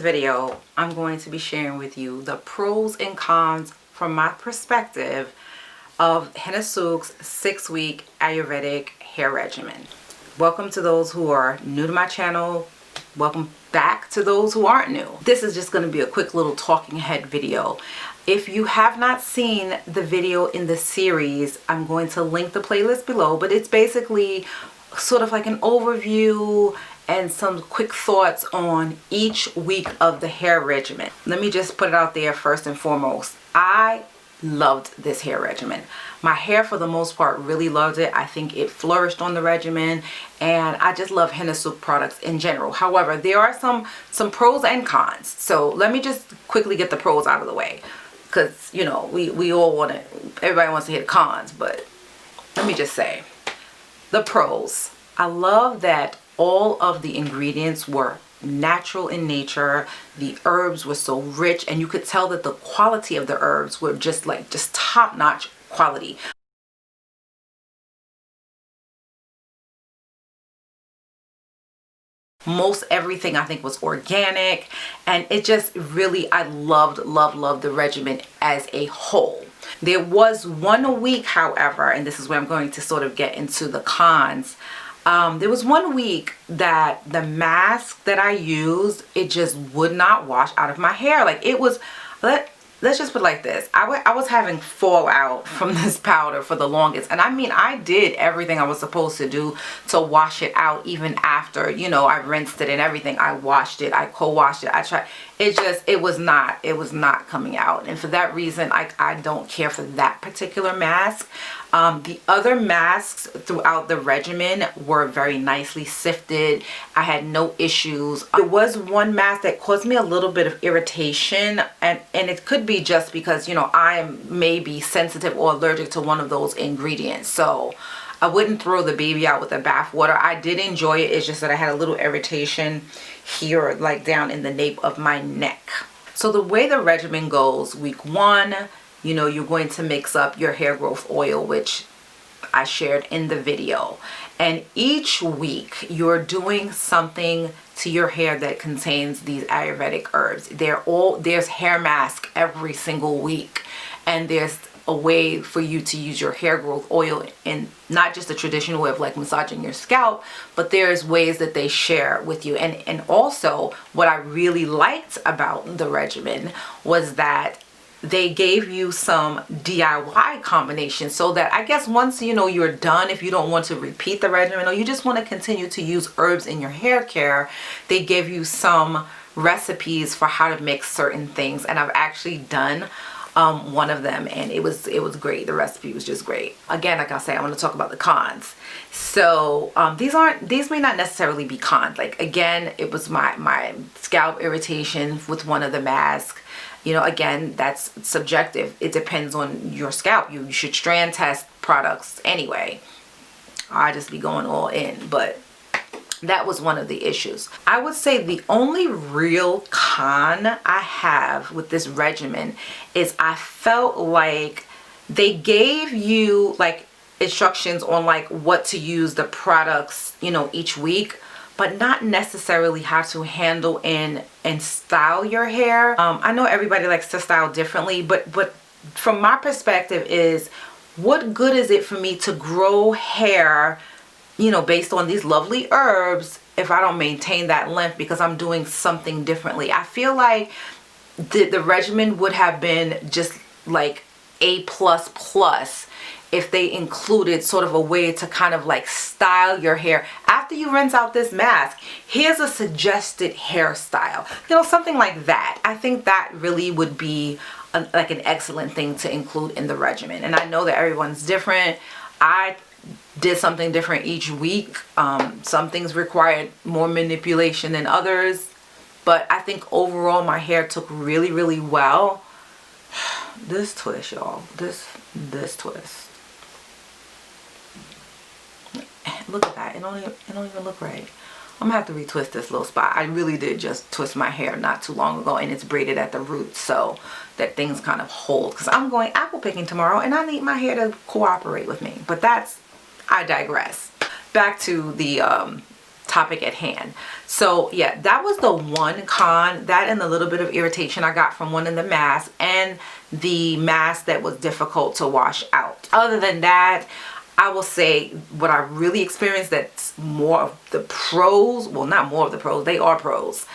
video, I'm going to be sharing with you the pros and cons from my perspective of Henna Sooq's 6-week Ayurvedic hair regimen. Welcome to those who are new to my channel. Welcome back to those who aren't new. This is just going to be a quick little talking head video. If you have not seen the video in the series, I'm going to link the playlist below, but it's basically sort of like an overview and some quick thoughts on each week of the hair regimen. Let me just put it out there first and foremost. I loved this hair regimen. My hair for the most part really loved it. I think it flourished on the regimen, and I just love Henna Sooq products in general. However, there are some pros and cons. So let me just quickly get the pros out of the way, because you know we all want to, everybody wants to hear the cons, but let me just say the pros. I love that all of the ingredients were natural in nature. The herbs were so rich, and you could tell that the quality of the herbs were just top-notch quality. Most everything I think was organic, and it just really, I loved the regimen as a whole. There was 1 week, however, and this is where I'm going to sort of get into the cons. There was 1 week that the mask that I used, it just would not wash out of my hair. Like, it was, let's just put it like this. I was having fallout from this powder for the longest. And I mean, I did everything I was supposed to do to wash it out, even after, you know, I rinsed it and everything. I washed it, I co-washed it, I tried. It was not coming out. And for that reason, I don't care for that particular mask. The other masks throughout the regimen were very nicely sifted. I had no issues. There was one mask that caused me a little bit of irritation, and it could be just because, you know, I am maybe sensitive or allergic to one of those ingredients. So I wouldn't throw the baby out with the bath water. I did enjoy it. It's just that I had a little irritation here, like down in the nape of my neck. So the way the regimen goes, week 1, you know, you're going to mix up your hair growth oil, which I shared in the video. And each week you're doing something to your hair that contains these Ayurvedic herbs. There's hair mask every single week, and there's a way for you to use your hair growth oil in not just the traditional way of like massaging your scalp, but there's ways that they share with you. And also what I really liked about the regimen was that they gave you some DIY combinations, so that I guess once you know you're done, if you don't want to repeat the regimen or you just want to continue to use herbs in your hair care, they give you some recipes for how to mix certain things. And I've actually done one of them, and it was great. The recipe was just great. Again, like I say, I want to talk about the cons. So these may not necessarily be cons. Like, again, it was my scalp irritation with one of the masks. You know, again, that's subjective. It depends on your scalp. You should strand test products anyway. I just be going all in, but that was one of the issues. I would say the only real con I have with this regimen is I felt like they gave you like instructions on like what to use the products, you know, each week, but not necessarily how to handle and style your hair. I know everybody likes to style differently, but from my perspective is, what good is it for me to grow hair, you know, based on these lovely herbs, if I don't maintain that length because I'm doing something differently? I feel like the regimen would have been just like A++ if they included sort of a way to kind of like style your hair. After you rinse out this mask, here's a suggested hairstyle, you know, something like that. I think that really would be like an excellent thing to include in the regimen. And I know that everyone's different. I did something different each week. Some things required more manipulation than others, but I think overall my hair took really well. This twist, y'all, this twist, look at that. It don't even look right. I'm gonna have to retwist this little spot. I really did just twist my hair not too long ago, and it's braided at the roots so that things kind of hold, because I'm going apple picking tomorrow and I need my hair to cooperate with me. But I digress. Back to the topic at hand. So yeah, that was the one con, that and the little bit of irritation I got from one of the masks, and the mask that was difficult to wash out. Other than that, I will say what I really experienced that's more of the pros, well, not more of the pros, they are pros.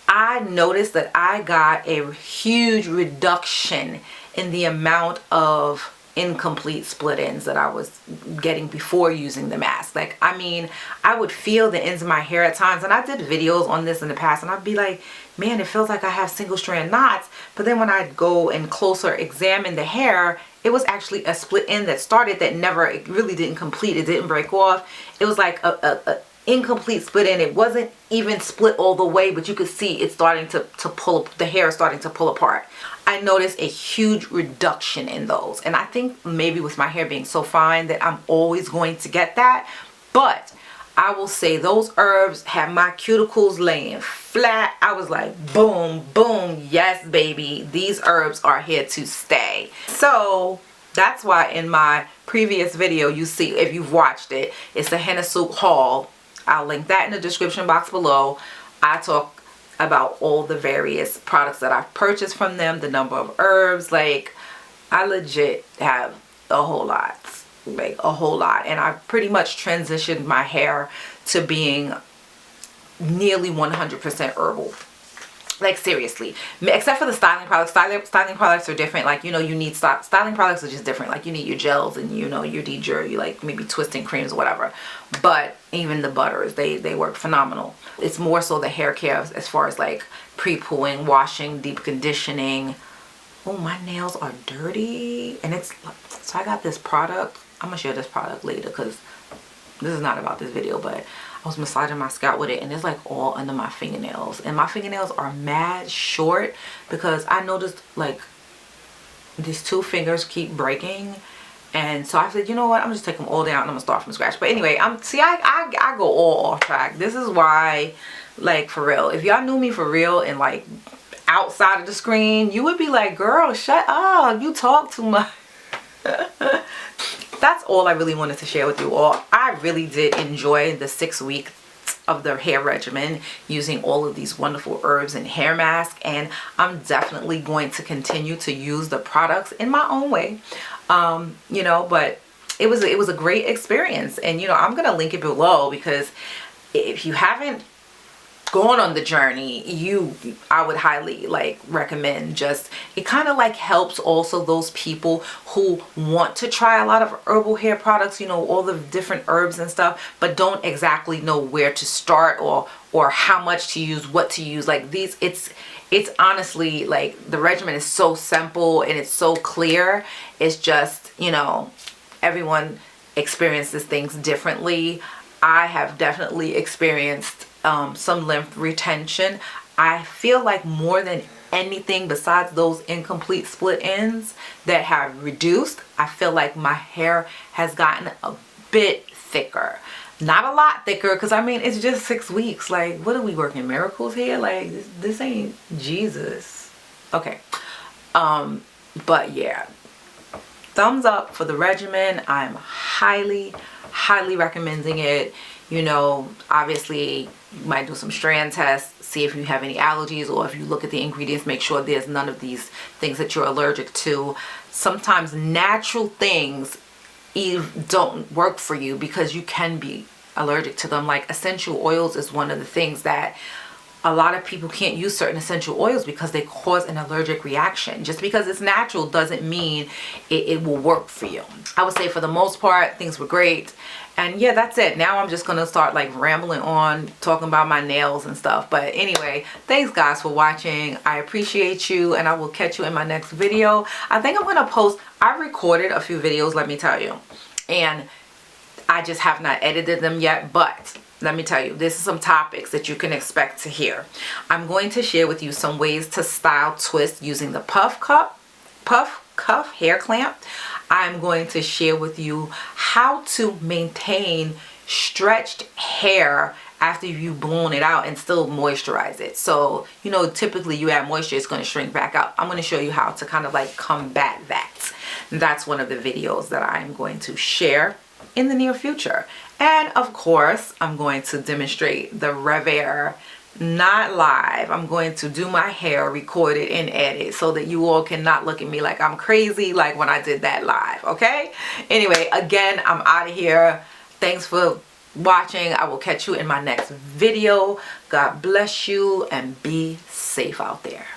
I noticed that I got a huge reduction in the amount of incomplete split ends that I was getting before using the mask. Like, I mean, I would feel the ends of my hair at times, and I did videos on this in the past, and I'd be like, man, it feels like I have single strand knots. But then when I'd go and closer examine the hair, it was actually a split end that started that never, it really didn't complete, it didn't break off. It was like a incomplete split end. It wasn't even split all the way, but you could see it starting to pull, the hair starting to pull apart. I noticed a huge reduction in those, and I think maybe with my hair being so fine that I'm always going to get that. But I will say those herbs had my cuticles laying flat. I was like, boom, boom, yes baby, these herbs are here to stay. So that's why in my previous video, you see, if you've watched it, it's the Henna Sooq haul. I'll link that in the description box below. I talk about all the various products that I've purchased from them, the number of herbs. Like, I legit have a whole lot, like a whole lot. And I've pretty much transitioned my hair to being nearly 100% herbal. Like, seriously, except for the styling products. Styling products are different. Like, you know, you need styling products are just different. Like, you need your gels, and you know, you need your like maybe twisting creams or whatever. But even the butters, they work phenomenal. It's more so the hair care as far as like pre-pooing, washing, deep conditioning. Oh, my nails are dirty, and it's so I got this product. I'm gonna share this product later because this is not about this video, but I was massaging my scalp with it, and it's like all under my fingernails, and my fingernails are mad short because I noticed like these two fingers keep breaking. And so I said, you know what, I'm just taking them all down and I'm gonna start from scratch. But anyway, I go all off track. This is why, like, for real, if y'all knew me for real and like outside of the screen, you would be like, girl, shut up, you talk too much. That's all I really wanted to share with you all. I really did enjoy the 6 weeks of the hair regimen using all of these wonderful herbs and hair masks, and I'm definitely going to continue to use the products in my own way. You know, but it was a great experience, and you know, I'm gonna link it below because if you haven't gone on the journey, I would highly like recommend. Just, it kind of like helps also those people who want to try a lot of herbal hair products, you know, all the different herbs and stuff, but don't exactly know where to start or how much to use, what to use. Like these, it's honestly like the regimen is so simple and it's so clear. It's just, you know, everyone experiences things differently. I have definitely experienced some lymph retention. I feel like more than anything besides those incomplete split ends that have reduced, I feel like my hair has gotten a bit thicker. Not a lot thicker, because I mean, it's just 6 weeks. Like, what are we working miracles here? Like, this ain't Jesus. Okay. But yeah, thumbs up for the regimen. I'm highly recommending it. You know, obviously you might do some strand tests, see if you have any allergies, or if you look at the ingredients, make sure there's none of these things that you're allergic to. Sometimes natural things don't work for you because you can be allergic to them. Like essential oils is one of the things that a lot of people can't use certain essential oils because they cause an allergic reaction. Just because it's natural doesn't mean it will work for you. I would say for the most part, things were great. And yeah, that's it. Now I'm just going to start like rambling on, talking about my nails and stuff. But anyway, thanks guys for watching. I appreciate you, and I will catch you in my next video. I think I'm going to post, I recorded a few videos, let me tell you. And I just have not edited them yet, but let me tell you, this is some topics that you can expect to hear. I'm going to share with you some ways to style twist using the puff cuff hair clamp. I'm going to share with you how to maintain stretched hair after you've blown it out and still moisturize it. So, you know, typically you add moisture, it's going to shrink back up. I'm going to show you how to kind of like combat that. That's one of the videos that I'm going to share. in the near future. And of course, I'm going to demonstrate the Rev Air, not live. I'm going to do my hair, record it and edit so that you all cannot look at me like I'm crazy like when I did that live, okay? Anyway, again, I'm out of here. Thanks for watching. I will catch you in my next video. God bless you and be safe out there.